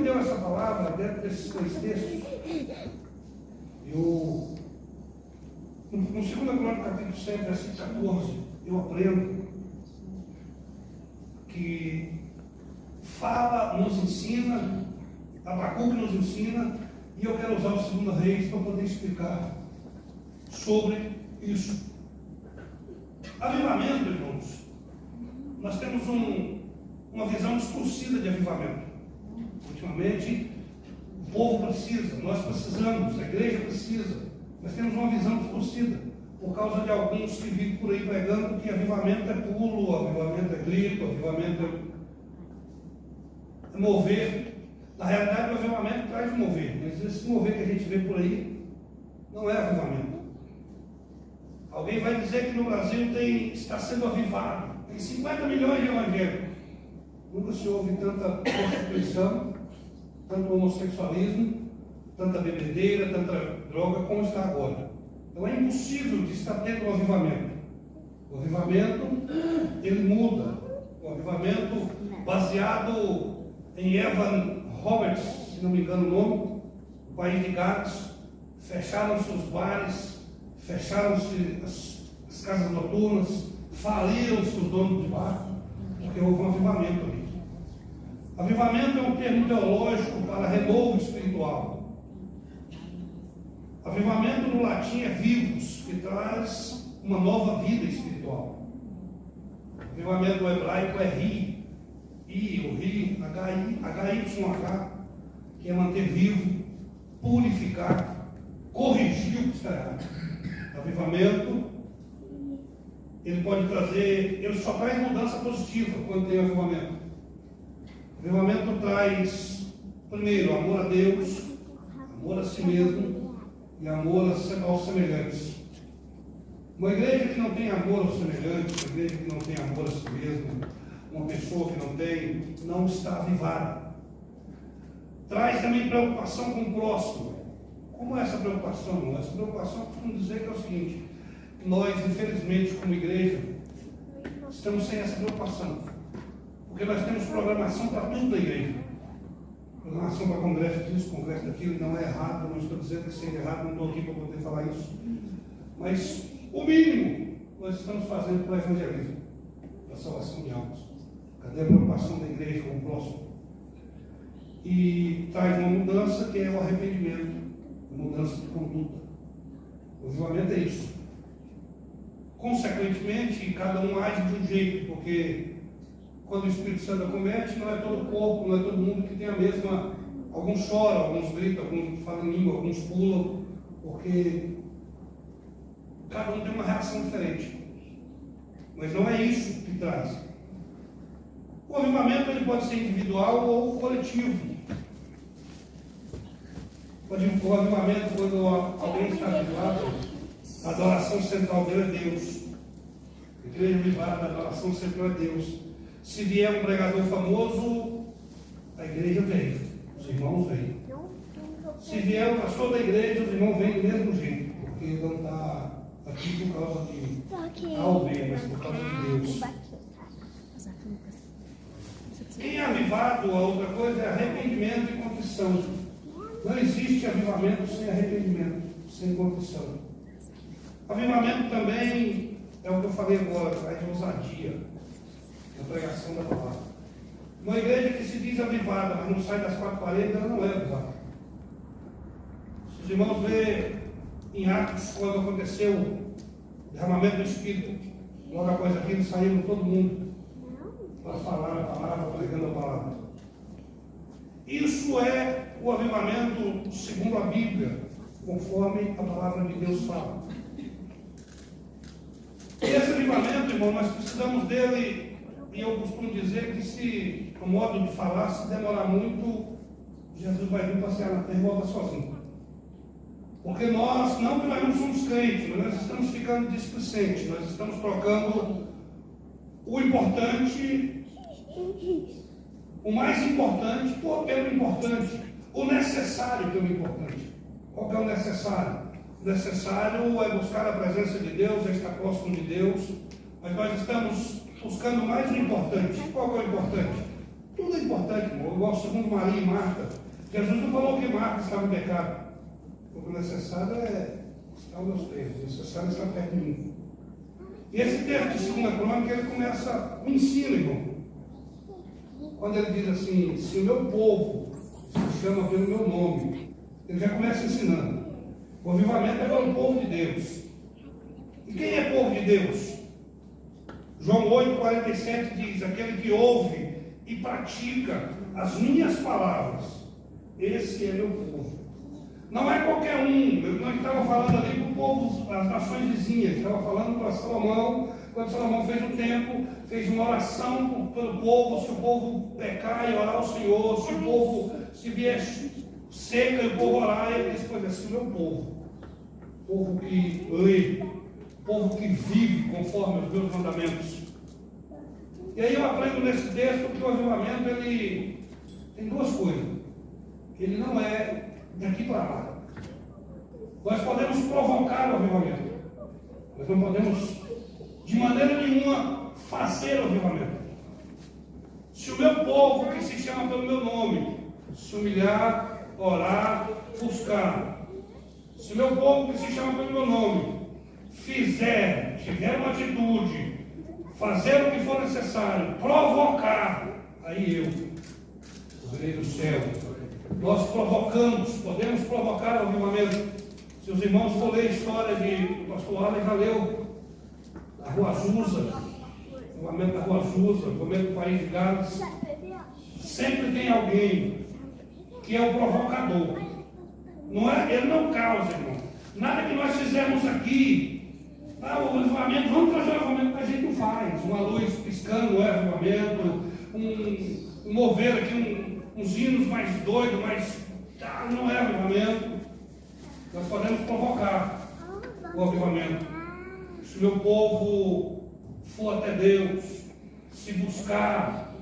deu essa palavra dentro desses 2 textos. No 2 Crônicas, capítulo 7, versículo 14, eu aprendo que fala, nos ensina, Abacuque nos ensina, e eu quero usar o 2 Reis para poder explicar sobre isso. Avivamento, irmãos, nós temos uma visão distorcida de avivamento. Ultimamente, o povo precisa, nós precisamos, a igreja precisa. Nós temos uma visão distorcida, por causa de alguns que vivem por aí pregando que avivamento é pulo, avivamento é grito, avivamento é mover. Na realidade, o avivamento traz mover, mas esse mover que a gente vê por aí não é avivamento. Alguém vai dizer que no Brasil está sendo avivado, tem 50 milhões de evangélicos. Nunca se ouve tanta prostituição, tanto homossexualismo, tanta bebedeira, tanta droga como está agora. Então é impossível de estar tendo um avivamento. O avivamento, ele muda. O avivamento baseado em Evan Roberts, se não me engano o nome, no país de Gales, fecharam-se os bares, fecharam-se as casas noturnas, faliram-se os donos de bar, porque houve um avivamento ali. Avivamento é um termo teológico para renovo espiritual. Avivamento no latim é vivos, que traz uma nova vida espiritual. Avivamento hebraico é ri, o ri, H-Y-H, que é manter vivo, purificar, corrigir o que está errado. Avivamento, ele pode trazer, ele só traz mudança positiva quando tem avivamento. Avivamento traz, primeiro, amor a Deus, amor a si mesmo e amor aos semelhantes. Uma igreja que não tem amor aos semelhantes, uma igreja que não tem amor a si mesmo, uma pessoa que não tem, não está avivada. Traz também preocupação com o próximo. Como é essa preocupação? Essa preocupação, costumo dizer que é o seguinte: nós, infelizmente, como igreja, estamos sem essa preocupação. Porque nós temos programação para tudo da igreja. Programação para congresso disso, congresso daquilo, não é errado, não estou dizendo que seja errado, não estou aqui para poder falar isso. Mas o mínimo nós estamos fazendo para o evangelismo, para a salvação de almas. Cadê a preocupação da igreja com o próximo? E traz uma mudança que é o arrependimento, uma mudança de conduta. O avivamento é isso. Consequentemente, cada um age de um jeito, porque quando o Espírito Santo acomete, não é todo o corpo, não é todo mundo que tem a mesma. Alguns choram, alguns gritam, alguns falam em língua, alguns pulam, porque cada um tem uma reação diferente. Mas não é isso que traz. O avivamento ele pode ser individual ou coletivo. O avivamento, quando alguém está avivado, a adoração central dele é Deus. A igreja avivada, a adoração central é Deus. Se vier um pregador famoso, a igreja vem, os irmãos vêm. Se vier o pastor da igreja, os irmãos vêm do mesmo jeito, porque não está aqui por causa de A ou B, mas por causa de Deus. Quem é avivado, a outra coisa é arrependimento e contrição. Não existe avivamento sem arrependimento, sem contrição. Avivamento também é o que eu falei agora, traz ousadia na pregação da palavra. Uma igreja que se diz avivada, mas não sai das 4 paredes, ela não é avivada. Se os irmãos verem em Atos, quando aconteceu o derramamento do Espírito, logo após aquilo saíram todo mundo para falar a palavra, pregando a palavra. Isso é o avivamento segundo a Bíblia, conforme a palavra de Deus fala. E esse avivamento, irmão, nós precisamos dele, e eu costumo dizer que se, o modo de falar, se demorar muito, Jesus vai vir passear na terra e volta sozinho. Porque nós, não que nós não somos crentes, mas nós estamos ficando displicentes, nós estamos trocando o importante, o mais importante pelo importante, o necessário pelo importante. Qual que é o necessário? O necessário é buscar a presença de Deus, é estar próximo de Deus, mas nós estamos buscando mais o importante. Qual que é o importante? Tudo é importante, irmão. Igual segundo Maria e Marta. Jesus não falou que Marta estava em pecado. O necessário é estar aos meus pés. O necessário é estar perto de mim. E esse texto de 2 Crônica, ele começa, me ensina, irmão. Quando ele diz assim, se o meu povo se chama pelo meu nome, ele já começa ensinando. O avivamento é para o povo de Deus. E quem é povo de Deus? João 8,47 diz, aquele que ouve e pratica as minhas palavras, esse é meu povo. Não é qualquer um. Eu não estava falando ali para o povo, as nações vizinhas, estava falando para Salomão, quando Salomão fez um templo, fez uma oração pelo povo, se o povo pecar e orar ao Senhor, se o povo se vier seca e o povo orar, ele disse, pois assim, o meu povo que lê, povo que vive conforme os meus mandamentos. E aí eu aprendo nesse texto que o avivamento, ele tem duas coisas. Ele não é daqui para lá. Nós podemos provocar o avivamento. Nós não podemos, de maneira nenhuma, fazer o avivamento. Se o meu povo, que se chama pelo meu nome, se humilhar, orar, buscar. Se o meu povo, que se chama pelo meu nome, tiver uma atitude, fazer o que for necessário, provocar, aí eu, o rei do céu, nós provocamos, podemos provocar o avivamento. Se os irmãos for ler a história de o pastor Alex já leu a Rua Azusa, o avivamento da Rua Azusa, o avivamento do país de Gales, sempre tem alguém que é o provocador. Não é, ele não causa, irmão. Nada que nós fizermos aqui, o avivamento, vamos trazer o avivamento, a gente não faz. Uma luz piscando não é avivamento, um mover aqui, uns hinos mais doidos, mas não é avivamento. Nós podemos provocar o avivamento. Se o meu povo for até Deus, se buscar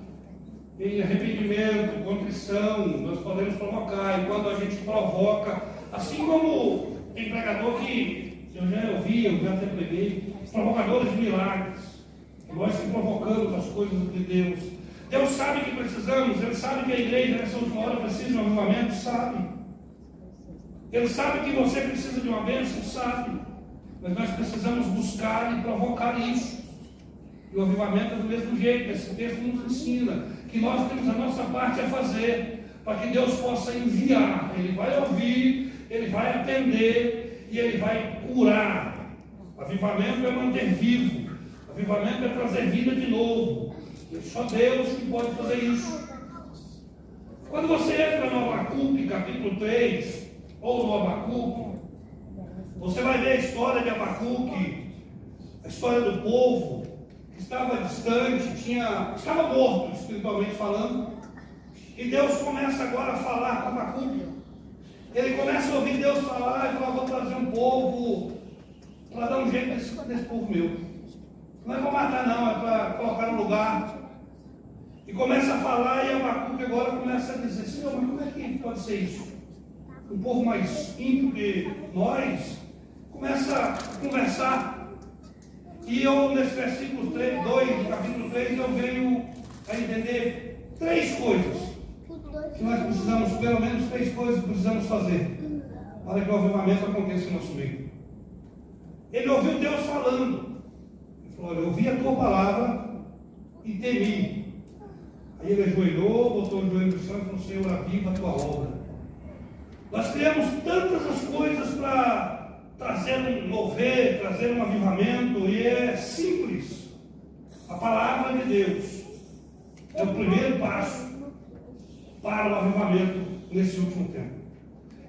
em arrependimento, contrição, nós podemos provocar. E quando a gente provoca, assim como tem pregador que eu já ouvi, eu já até preguei, provocadores de milagres, nós que provocamos as coisas de Deus. Deus sabe que precisamos, Ele sabe que a igreja nessa última hora precisa de um avivamento, sabe. Ele sabe que você precisa de uma bênção, sabe. Mas nós precisamos buscar e provocar isso. E o avivamento é do mesmo jeito. Esse texto nos ensina que nós temos a nossa parte a fazer, para que Deus possa enviar. Ele vai ouvir, Ele vai atender e Ele vai curar. Avivamento é manter vivo. Avivamento é trazer vida de novo. É só Deus que pode fazer isso. Quando você entra no Abacuque, capítulo 3, ou no Abacuque, você vai ver a história de Abacuque, a história do povo que estava distante, estava morto, espiritualmente falando, e Deus começa agora a falar com Abacuque. Ele começa a ouvir Deus falar e fala, vou trazer um povo para dar um jeito nesse povo meu. Não é para matar não, é para colocar no lugar. E começa a falar, e Abacuque agora começa a dizer, Senhor, mas como é que pode ser isso? Um povo mais ímpio que nós começa a conversar. E eu, nesse versículo 2 do capítulo 3, eu venho a entender três coisas. Que nós precisamos, pelo menos três coisas que precisamos fazer para que o avivamento aconteça no nosso meio. Ele ouviu Deus falando. Ele falou, olha, eu ouvi a tua palavra e temi. Aí ele ajoelhou, botou o joelho no chão e falou, Senhor, aviva a tua obra. Nós criamos tantas as coisas para trazer um mover, trazer um avivamento, e é simples. A palavra de Deus é o primeiro passo para o avivamento nesse último tempo.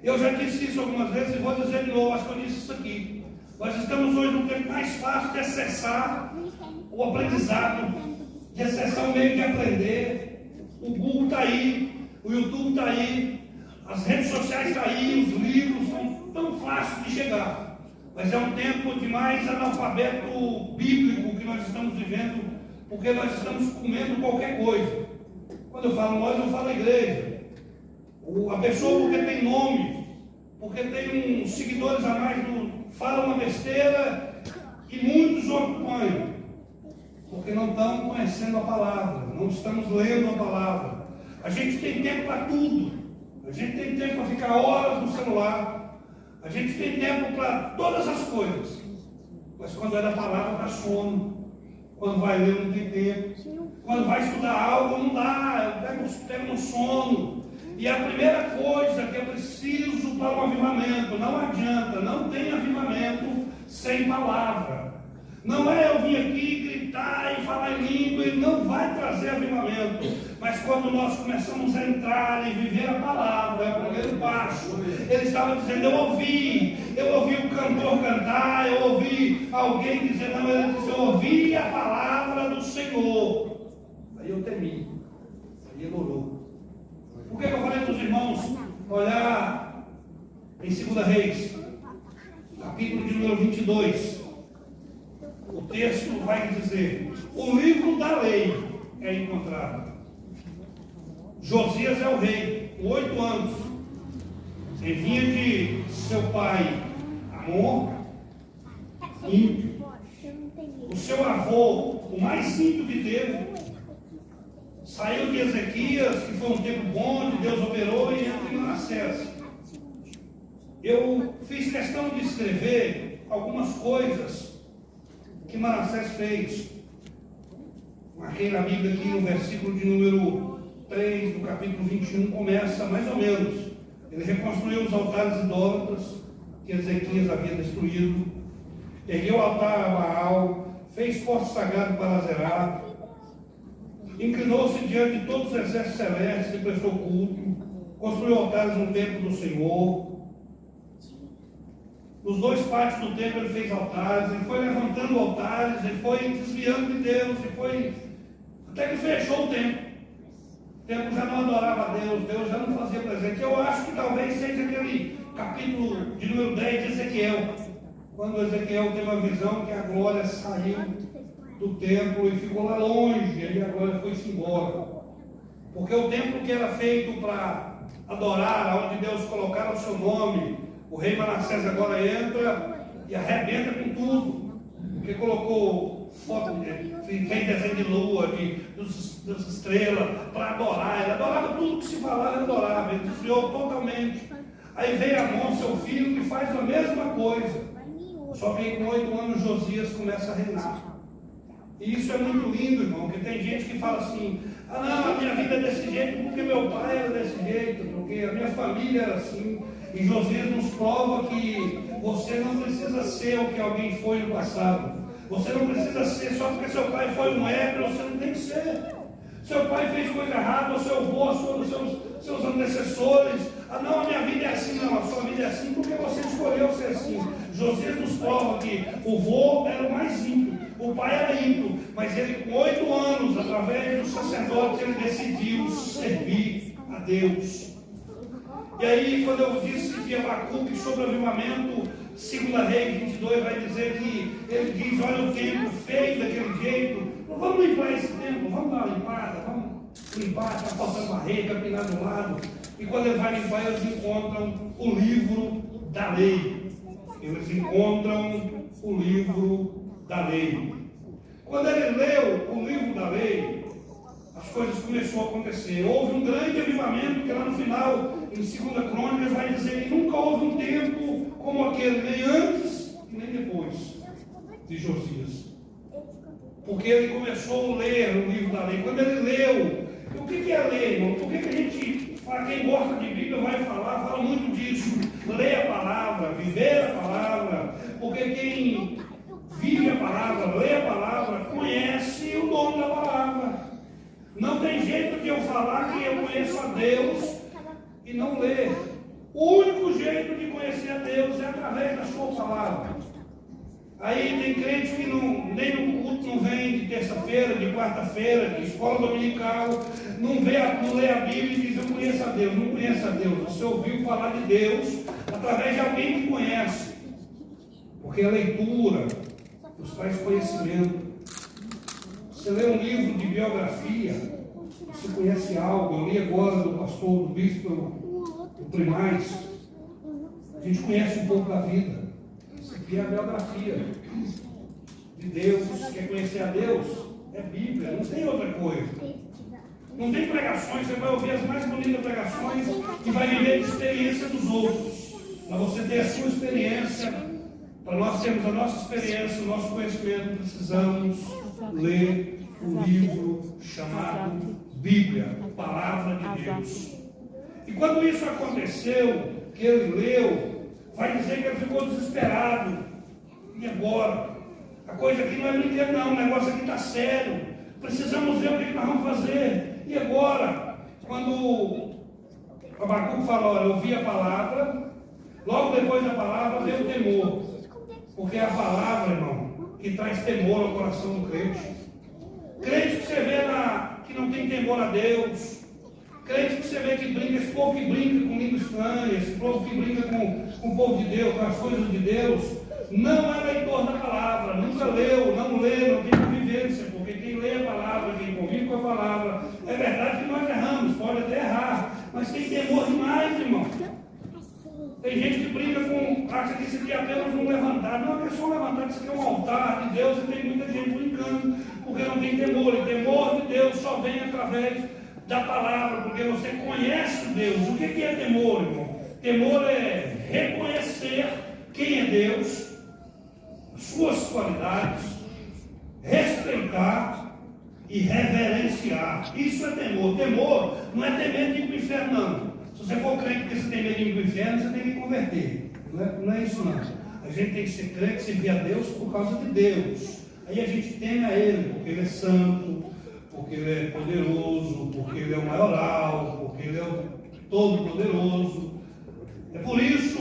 Eu já disse isso algumas vezes e vou dizer de novo, acho que eu disse isso aqui. Nós estamos hoje num tempo mais fácil de acessar o aprendizado, de acessar o meio de aprender. O Google está aí, o YouTube está aí, as redes sociais estão aí, os livros são tão fáceis de chegar. Mas é um tempo de mais analfabeto bíblico que nós estamos vivendo, porque nós estamos comendo qualquer coisa. Quando eu falo nós, eu falo a igreja. A pessoa, porque tem nome, porque tem uns seguidores a mais, fala uma besteira e muitos o acompanham. Porque não estão conhecendo a palavra, não estamos lendo a palavra. A gente tem tempo para tudo. A gente tem tempo para ficar horas no celular. A gente tem tempo para todas as coisas. Mas quando é da palavra, dá sono. Quando vai ler, não tem tempo. Quando vai estudar algo, não dá. Pega no sono. E a primeira coisa que é preciso para um avivamento, não adianta, não tem avivamento sem palavra. Não é eu vir aqui gritar e falar em língua, ele não vai trazer avivamento. Mas quando nós começamos a entrar e viver a palavra, é o primeiro passo. Ele estava dizendo, eu ouvi o cantor cantar, eu ouvi alguém dizer, não, ele disse, eu ouvi a palavra do Senhor. Aí eu temi, aí ele orou. Por que eu falei para os irmãos olhar em 2 Reis, capítulo de número 22? O texto vai dizer, o livro da lei é encontrado. Josias é o rei, com 8 anos. Ele vinha de seu pai Amor, ímpio. O seu avô, o mais ímpio que teve, saiu de Ezequias, que foi um tempo bom, onde Deus operou, e entra em Manassés. Eu fiz questão de escrever algumas coisas que Manassés fez. Marquei na Bíblia aqui no versículo de número 3 do capítulo 21, começa mais ou menos. Ele reconstruiu os altares idólatras que Ezequias havia destruído, ergueu o altar a Baal, fez poste sagrado para Azerá, inclinou-se diante de todos os exércitos celestes e prestou culto, construiu altares no templo do Senhor. Nos 2 pátios do templo ele fez altares, ele foi levantando altares, ele foi desviando de Deus, até que fechou o templo. O templo já não adorava a Deus, Deus já não fazia presente. Eu acho que talvez seja aquele capítulo de número 10 de Ezequiel, quando Ezequiel teve uma visão que a glória saiu do templo e ficou lá longe, e a glória foi-se embora. Porque o templo que era feito para adorar, onde Deus colocara o seu nome, o rei Manassés agora entra e arrebenta com tudo, porque colocou foto, fez desenho de lua, das estrelas, para adorar. Ele adorava tudo que se falava, ele adorava, ele desviou totalmente. Aí veio Amon, seu filho, que faz a mesma coisa, só que com 8 anos Josias começa a reinar. E isso é muito lindo, irmão, porque tem gente que fala assim, ah não, a minha vida é desse jeito porque meu pai era desse jeito, porque a minha família era assim. E Josias nos prova que você não precisa ser o que alguém foi no passado. Você não precisa ser só porque seu pai foi um hébreu, você não tem que ser. Seu pai fez coisa errada, o seu avô, seus antecessores. Ah não, a minha vida é assim, não, a sua vida é assim porque você escolheu ser assim. Josias nos prova que o vô era o mais ímpio, o pai era ímpio, mas ele com 8 anos, através dos sacerdotes, ele decidiu servir a Deus. E aí, quando eu disse que Abacuque sobre o avivamento, 2 Reis 22 vai dizer que ele diz, olha o templo feio daquele jeito, vamos limpar esse templo, vamos dar uma limpada, vamos limpar, está faltando barreira, capinar do lado. E quando ele vai limpar, eles encontram o livro da lei. Eles encontram o livro da lei. Quando ele leu o livro da lei, as coisas começaram a acontecer. Houve um grande avivamento, que lá no final, em 2 Crônicas, vai dizer que nunca houve um tempo como aquele, nem antes e nem depois de Josias. Porque ele começou a ler o livro da lei. Quando ele leu, o que é ler, irmão? Por que a gente, para quem gosta de Bíblia, vai fala muito disso? Ler a palavra, viver a palavra, porque quem vive a palavra, lê a palavra, conhece o dono da palavra. Não tem jeito de eu falar que eu conheço a Deus e não ler. O único jeito de conhecer a Deus é através da sua palavra. Aí tem crente que nem no culto não vem de terça-feira, de quarta-feira, de escola dominical, não lê a Bíblia e diz, eu conheço a Deus. Não conhece a Deus. Você ouviu falar de Deus através de alguém que conhece. Porque a leitura nos traz conhecimento. Você lê um livro de biografia, você conhece algo. Eu li agora do pastor, do bispo, do Primaz. A gente conhece um pouco da vida. Isso aqui é a biografia de Deus. Quer conhecer a Deus? É Bíblia, não tem outra coisa. Não tem pregações, você vai ouvir as mais bonitas pregações e vai viver a experiência dos outros. Mas você tem a sua experiência. Para nós termos a nossa experiência, o nosso conhecimento, precisamos ler o livro chamado Bíblia, Palavra de Deus. E quando isso aconteceu, que ele leu, vai dizer que ele ficou desesperado. E agora? A coisa aqui não é brinquedo não, o negócio aqui está sério. Precisamos ver o que nós vamos fazer. E agora? Quando o Abacuque falou, olha, eu ouvi a palavra, logo depois da palavra veio o temor. Porque é a palavra, irmão, que traz temor ao coração do crente. Crente que você vê que não tem temor a Deus. Crente que você vê que brinca, esse povo que brinca com língua estranha, esse povo que brinca com o povo de Deus, com as coisas de Deus, não é leitor da palavra, nunca leu, não lê, não tem convivência, porque quem lê a palavra, quem convive com a palavra, é verdade que nós erramos, pode até errar, mas tem temor demais, irmão. Tem gente que brinca acha que isso aqui é apenas um levantar. Não é só um levantar, isso aqui é um altar de Deus, e tem muita gente brincando, porque não tem temor. E temor de Deus só vem através da palavra, porque você conhece Deus. O que é temor, irmão? Temor é reconhecer quem é Deus, suas qualidades, respeitar e reverenciar. Isso é temor. Temor não é ter medo de ir para o inferno, não. Se você for crente porque você tem medo de ir para o inferno, você tem que converter. Não é isso, não. A gente tem que ser crente, servir a Deus por causa de Deus. Aí a gente teme a Ele, porque Ele é santo, porque Ele é poderoso, porque Ele é o maioral, porque Ele é o todo-poderoso. É por isso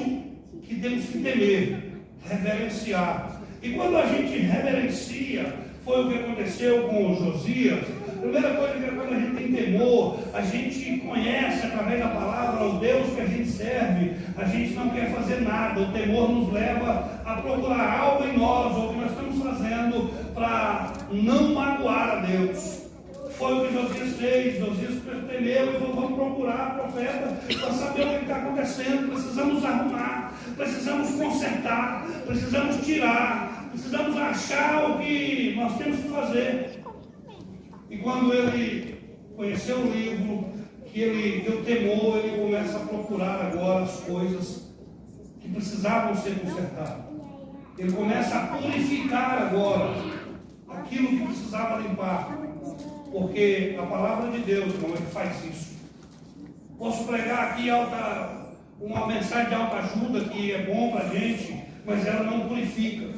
que temos que temer, reverenciar. E quando a gente reverencia, foi o que aconteceu com o Josias. A primeira coisa que quando a gente tem temor, a gente conhece através da palavra o Deus que a gente serve, a gente não quer fazer nada. O temor nos leva a procurar algo em nós, ou o que nós estamos fazendo para não magoar a Deus. Foi o que Josias fez. Josias temeu e falou, vamos procurar a profeta para saber o que está acontecendo. Precisamos arrumar, precisamos consertar, precisamos tirar, precisamos achar o que nós temos que fazer. E quando ele conheceu o livro, que ele deu temor, ele começa a procurar agora as coisas que precisavam ser consertadas. Ele começa a purificar agora aquilo que precisava limpar. Porque a palavra de Deus, irmão, é que faz isso. Posso pregar aqui uma mensagem de alta ajuda que é bom para a gente, mas ela não purifica.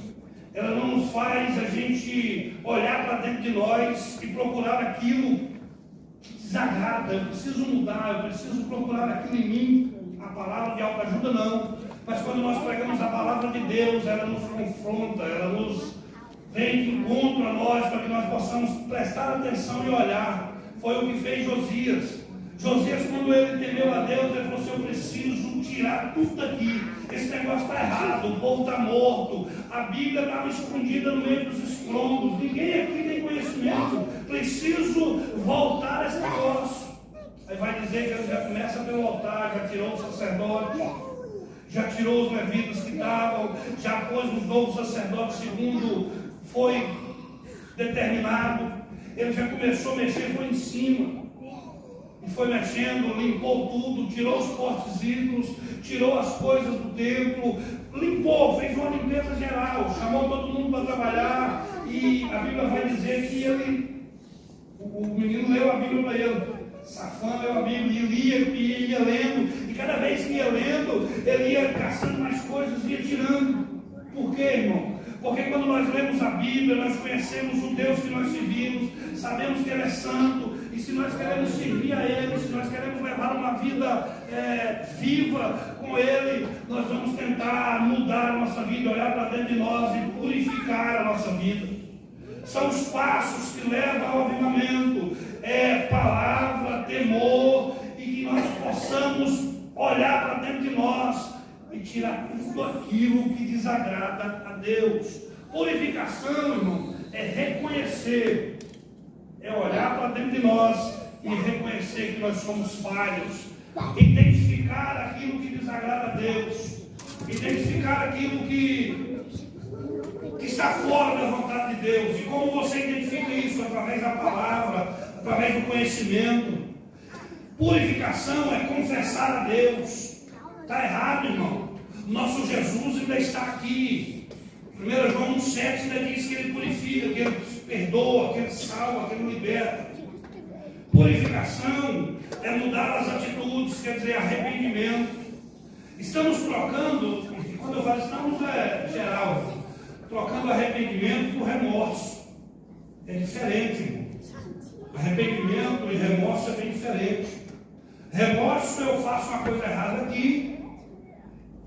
Ela não nos faz a gente olhar para dentro de nós e procurar aquilo que desagrada. Eu preciso mudar, eu preciso procurar aquilo em mim. A palavra de alta ajuda não. Mas quando nós pregamos a palavra de Deus, ela nos confronta, ela nos vem de encontro a nós para que nós possamos prestar atenção e olhar. Foi o que fez Josias. Josias, quando ele temeu a Deus, ele falou assim, eu preciso tirar tudo daqui. Esse negócio está errado, o povo está morto, a Bíblia estava escondida no meio dos escombros, ninguém aqui tem conhecimento, preciso voltar a esse negócio. Aí vai dizer que ele já começa pelo altar, já tirou o sacerdote, já tirou os levitas que estavam, já pôs os novos sacerdotes segundo foi determinado. Ele já começou a mexer, foi em cima. E foi mexendo, limpou tudo, tirou os postes ídolos, tirou as coisas do templo, limpou, fez uma limpeza geral, chamou todo mundo para trabalhar. E a Bíblia vai dizer que o menino leu a Bíblia para ele. Safã leu a Bíblia e ia lendo. E cada vez que ia lendo, ele ia caçando mais coisas e ia tirando. Por quê, irmão? Porque quando nós lemos a Bíblia, nós conhecemos o Deus que nós servimos, sabemos que Ele é santo, e se nós queremos servir a Ele, se nós queremos levar uma vida viva com Ele, nós vamos tentar mudar a nossa vida, olhar para dentro de nós e purificar a nossa vida. São os passos que levam ao avivamento, palavra, temor, e que nós possamos olhar para dentro de nós e tirar tudo aquilo que desagrada a Deus. Purificação, irmão, é reconhecer, é olhar para dentro de nós e reconhecer que nós somos falhos, identificar aquilo que desagrada a Deus, identificar aquilo que está fora da vontade de Deus. E como você identifica isso? Através da palavra, através do conhecimento. Purificação é confessar a Deus. Está errado, irmão. Nosso Jesus ainda está aqui. 1 João 1,7 ainda diz que Ele purifica, que Ele perdoa, que Ele salva, que Ele liberta. Purificação é mudar as atitudes, quer dizer, arrependimento. Estamos trocando, quando eu falo estamos, é geral, trocando arrependimento por remorso. É diferente, irmão. Arrependimento e remorso é bem diferente. Remorso, eu faço uma coisa errada aqui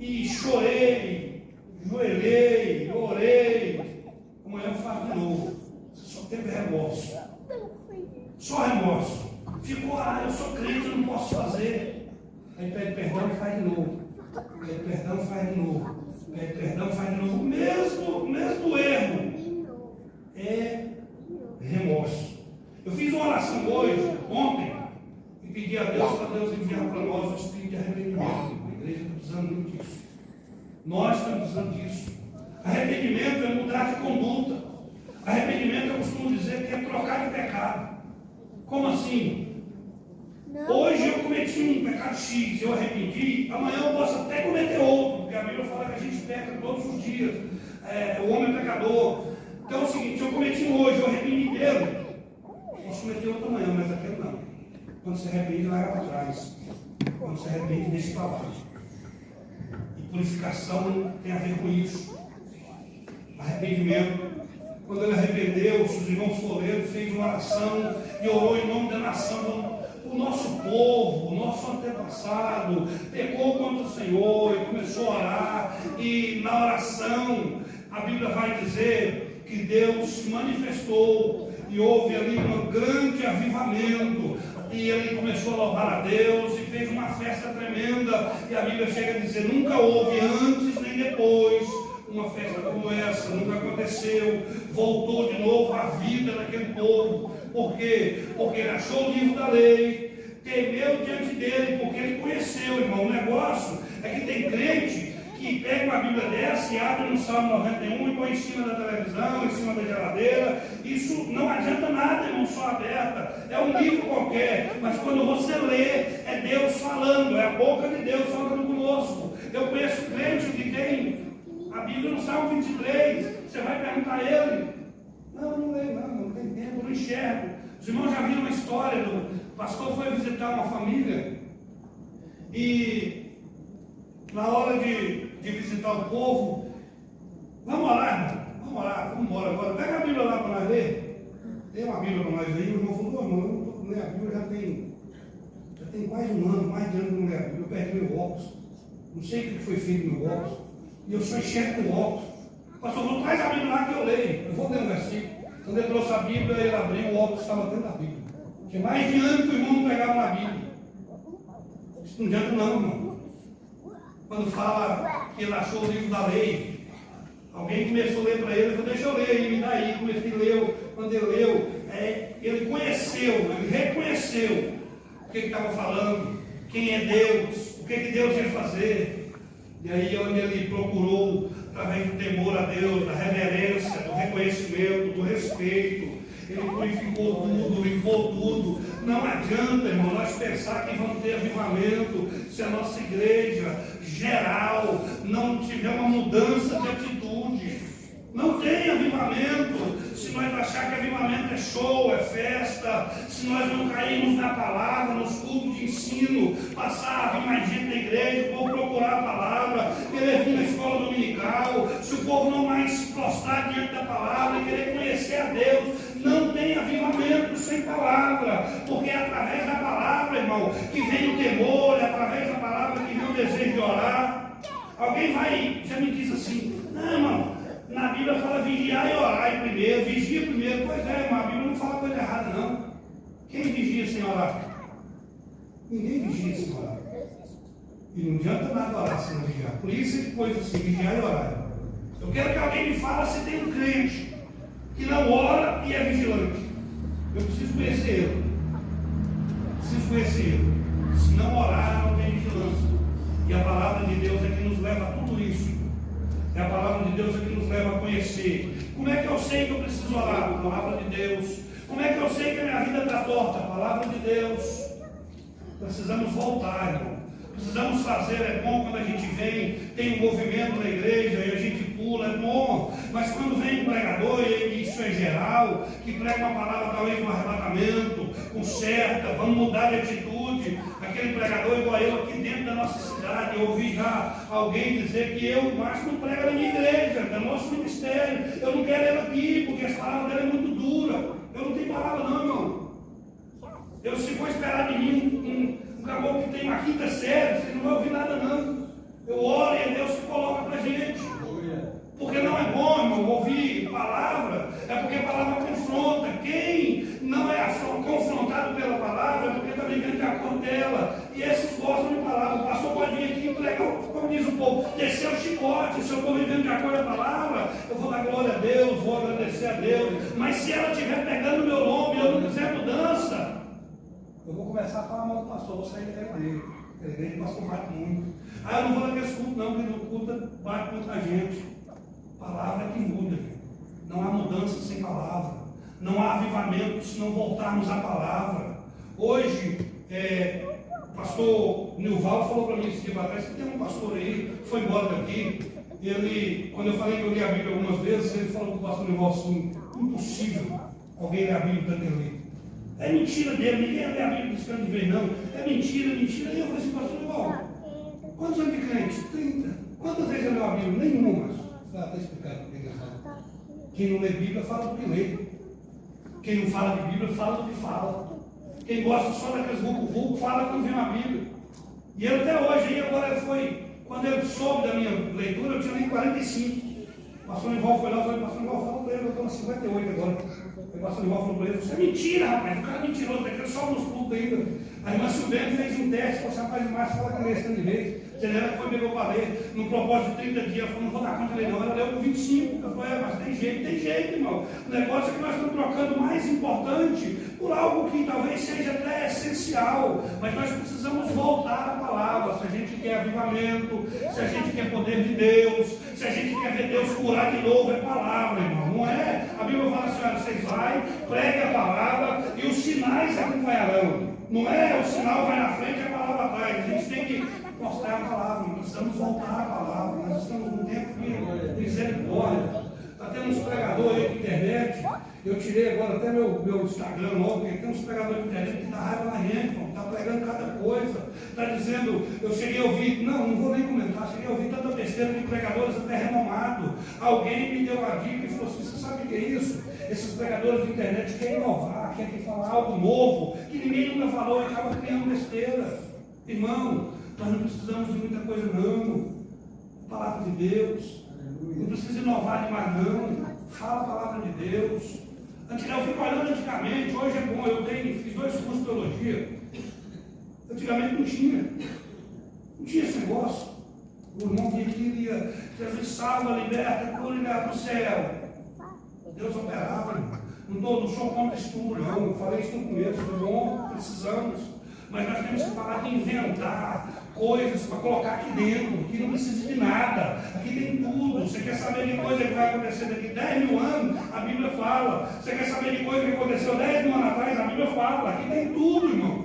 e chorei, joelhei, orei. Amanhã eu faço de novo. Você só teve remorso. Só remorso. Ficou, eu sou crente, eu não posso fazer. Aí pede perdão e faz de novo. Pede perdão e faz de novo. Pede perdão e faz de novo. Mesmo erro. É remorso. Eu fiz uma oração hoje, ontem, e pedi a Deus para Deus enviar para nós o espírito de arrependimento. A igreja está precisando muito disso. Nós estamos precisando disso. Arrependimento é mudar de conduta. Arrependimento, eu costumo dizer que é trocar de pecado. Como assim? Hoje eu cometi um pecado X, eu arrependi, amanhã eu posso até cometer outro, porque a Bíblia fala que a gente peca todos os dias. O homem é pecador. Então é o seguinte, eu cometi um hoje, eu arrependi dele. Posso cometer outro amanhã, mas aquele não. Quando se arrepende, larga para trás. Quando se arrepende, deixa para lá. E purificação tem a ver com isso. Arrependimento. Quando ele arrependeu, os irmãos Foleiro fez uma oração e orou em nome da nação. O nosso povo, o nosso antepassado, pecou contra o Senhor e começou a orar. E na oração, a Bíblia vai dizer que Deus se manifestou e houve ali um grande avivamento. E ele começou a louvar a Deus e fez uma festa tremenda. E a Bíblia chega a dizer, nunca houve antes nem depois uma festa como essa, nunca aconteceu. Voltou de novo a vida daquele povo. Por quê? Porque ele achou o livro da lei, temeu diante dele, porque ele conheceu, irmão. O negócio é que tem crente que pega uma Bíblia dessa e abre no Salmo 91 e põe em cima da televisão, em cima da geladeira. Isso não adianta nada, irmão, só aberta. É um livro qualquer, mas quando você lê, é Deus falando, é a boca de Deus falando conosco. Eu conheço crente que tem a Bíblia no Salmo 23, você vai perguntar a ele. Não leio, não tem tempo, não enxergo. Os irmãos já viram uma história do pastor foi visitar uma família e na hora de visitar o povo, vamos orar, vamos embora agora. Pega a Bíblia lá para nós ler. Tem uma Bíblia para nós ler. O irmão falou, irmão, eu não estou lendo a Bíblia, já tem quase um ano, mais de ano que eu não leio a Bíblia. Eu perdi meu óculos. Não sei o que foi feito no meu óculos. E eu só enxergo com óculos. O pastor falou, traz a Bíblia lá que eu leio. Eu vou ler um versículo. Quando ele trouxe a Bíblia, ele abriu, o óculos estava dentro da Bíblia. Tinha mais de ano que o irmão não pegava na Bíblia. Isso não adianta não, irmão. Quando fala que ele achou o livro da lei, alguém começou a ler para ele, falou, deixa eu ler aí, me dá aí. Comecei a ler, quando ele leu, ele conheceu, ele reconheceu o que estava falando, quem é Deus, o que Deus ia fazer. E aí onde ele procurou, através do temor a Deus, da reverência, do reconhecimento, do respeito, ele purificou tudo, limpou tudo. Não adianta, irmão, nós pensar que vamos ter avivamento se a nossa igreja geral não tiver uma mudança de atitude. Não tem avivamento se nós achar que avivamento é show, é festa, se nós não cairmos na palavra, nos cultos de ensino, passar a vir mais gente na igreja, o povo procurar a palavra, querer vir na escola dominical, se o povo não mais se prostrar diante da palavra, querer conhecer a Deus, não tem avivamento sem palavra, porque é através da palavra, irmão, que vem o temor, é através da palavra que vem o desejo de orar. Alguém vai, já me diz assim, não, irmão, na Bíblia fala vigiar e orar primeiro, vigia primeiro. Pois é, irmão, a Bíblia não fala coisa errada, não. Quem vigia sem orar? Ninguém vigia sem orar. E não adianta nada orar sem vigiar. Por isso ele pôs assim, vigiar e orar. Eu quero que alguém me fale se tem um crente que não ora e é vigilante. Eu preciso conhecer ele. Se não orar, não tem vigilância. E a palavra de Deus é que nos leva a tudo isso. É a palavra de Deus que nos leva a conhecer. Como é que eu sei que eu preciso orar? A palavra de Deus. Como é que eu sei que a minha vida está torta? A palavra de Deus. Precisamos voltar, irmão. Precisamos fazer, é bom quando a gente vem, tem um movimento na igreja e a gente pula, é bom. Mas quando vem um pregador, e isso é geral, que prega uma palavra talvez no arrebatamento, conserta, vamos mudar de atitude. Aquele pregador igual eu aqui dentro da nossa cidade, eu ouvi já alguém dizer que eu, Márcio, não prega na minha igreja, é nosso ministério. Eu não quero ele aqui, porque as palavras dele é muito dura. Eu não tenho palavra não, irmão. Eu, se for esperar de mim um caboclo que tem uma quinta série, você não vai ouvir nada não. Eu oro e é Deus que coloca pra gente. Porque não é bom, irmão, ouvir palavra, é porque a palavra confronta. Quem não é confrontado pela palavra é porque está vivendo de acordo dela. E esses gostam de palavra. O pastor pode vir aqui e pregar, como diz o povo, descer o chicote. Se eu estou vivendo de acordo com a palavra, eu vou dar glória a Deus, vou agradecer a Deus. Mas se ela estiver pegando meu nome e eu não quiser mudança, eu vou começar a falar mal do pastor, vou sair daquela igreja. A igreja do pastor bate muito. Eu não vou naquele culto não, porque no culto bate contra a gente. Palavra que muda. Não há mudança sem palavra. Não há avivamento se não voltarmos à palavra. Hoje, o pastor Nilval falou para mim esse dia atrás que tem um pastor aí, foi embora daqui. Ele, quando eu falei que eu li a Bíblia algumas vezes, ele falou para o pastor Nilval assim: impossível alguém ler a Bíblia para ter. É mentira dele, ninguém lê a Bíblia de vez não. É mentira, mentira. E eu falei assim: pastor Nilval, quantos anos de crente? 30. Quantas vezes eu li a Bíblia? Nenhuma. Está explicado o que ele fala. Quem não lê Bíblia fala do que lê. Quem não fala de Bíblia fala do que fala. Quem gosta só daqueles vulgo fala quando vem uma Bíblia. E ele até hoje, agora foi, quando ele soube da minha leitura, eu tinha nem 45. O pastor Nival foi lá e falou: pastor Nival, fala para ele, eu estou com 58 agora. O pastor Nival falou para ele: isso é mentira, rapaz, o cara é mentiroso, daquele só nos cultos ainda. A irmã Silvene fez um teste, falou assim: rapaz, o Márcio fala com ele esse de vez. Ela foi, pegou para ler, no propósito de 30 dias, ela falou: não vou dar conta dele não, ela leu com 25, eu falei: mas tem jeito, irmão. O negócio é que nós estamos trocando o mais importante por algo que talvez seja até essencial, mas nós precisamos voltar à palavra, se a gente quer avivamento, se a gente quer poder de Deus, se a gente quer ver Deus curar de novo, é palavra, irmão, não é? A Bíblia fala assim: olha, vocês vai, pregue a palavra e os sinais acompanharão. Não é o sinal vai na frente e a palavra atrás. A gente tem que mostrar a palavra, nós precisamos voltar à palavra. Nós estamos num tempo de misericórdia. Está tendo uns pregadores aí de internet. Eu tirei agora até meu Instagram novo, porque tem uns pregadores de internet que dá raiva na gente, está pregando cada coisa. Está dizendo, eu cheguei a ouvir, não vou nem comentar, cheguei a ouvir tanta besteira de pregadores até renomados. Alguém me deu uma dica e falou assim: você sabe o que é isso? Esses pregadores de internet querem inovar, querem falar algo novo, que ninguém nunca falou e acaba criando besteira. Irmão, nós não precisamos de muita coisa não. A palavra de Deus. Não precisa inovar demais não. Fala a palavra de Deus. Eu fico olhando antigamente, hoje é bom, fiz 2 cursos de teologia. Antigamente não tinha. Não tinha esse negócio. O irmão que queria, Jesus salva, liberta, cura e leva para o céu. Deus operava, não sou contra estudo, não. Eu falei isso no começo, foi bom, precisamos. Mas nós temos que parar de inventar coisas para colocar aqui dentro, que não precisa de nada. Aqui tem tudo. Você quer saber de coisa que vai acontecer daqui 10 mil anos? A Bíblia fala. Você quer saber de coisa que aconteceu 10 mil anos atrás? A Bíblia fala. Aqui tem tudo, irmão.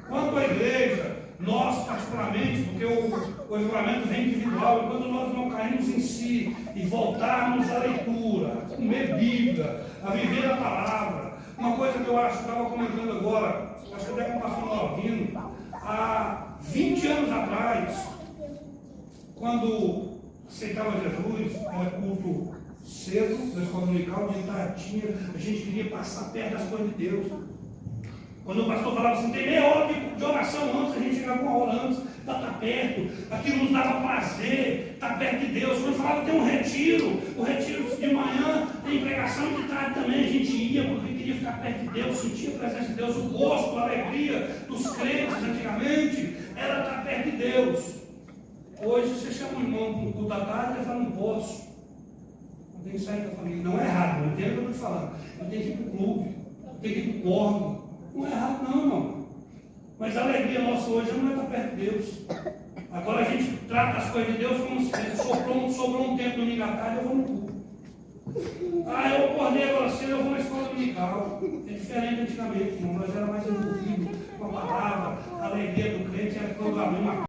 Quanto à igreja, nós particularmente, porque o avivamento vem individual, e quando nós não caímos em si e voltarmos à leitura, a comer Bíblia, a viver a palavra, uma coisa que eu acho, estava comentando agora, acho que até com o pastor Malvino, há 20 anos atrás, quando aceitava Jesus, era culto cedo, na escola dominical, de tarde, a gente queria passar perto das coisas de Deus. Quando o pastor falava assim: tem meia hora de oração antes, a gente chegava 1 hora antes, está perto, aquilo nos dava prazer, está perto de Deus. Quando falava tem um retiro, o retiro de manhã tem pregação, de tarde também a gente ia, porque queria ficar perto de Deus, sentia a presença de Deus, o gosto, a alegria dos crentes antigamente, era estar perto de Deus. Hoje você chama um irmão para um culto da tarde e ele fala: não posso, não tenho que sair da família. Não é errado, não entendo o que eu estou falando. Eu tenho que ir para o clube, eu tenho que ir para o órgão. Não é errado não, irmão. Mas a alegria nossa hoje não é estar perto de Deus. Agora a gente trata as coisas de Deus como se sobrou um tempo no domingo à tarde, eu vou no culto. Ah, eu acordei agora cedo, eu vou na escola dominical. É diferente antigamente, irmão. Nós era mais envolvidos com a palavra, a alegria do crente era quando abriu uma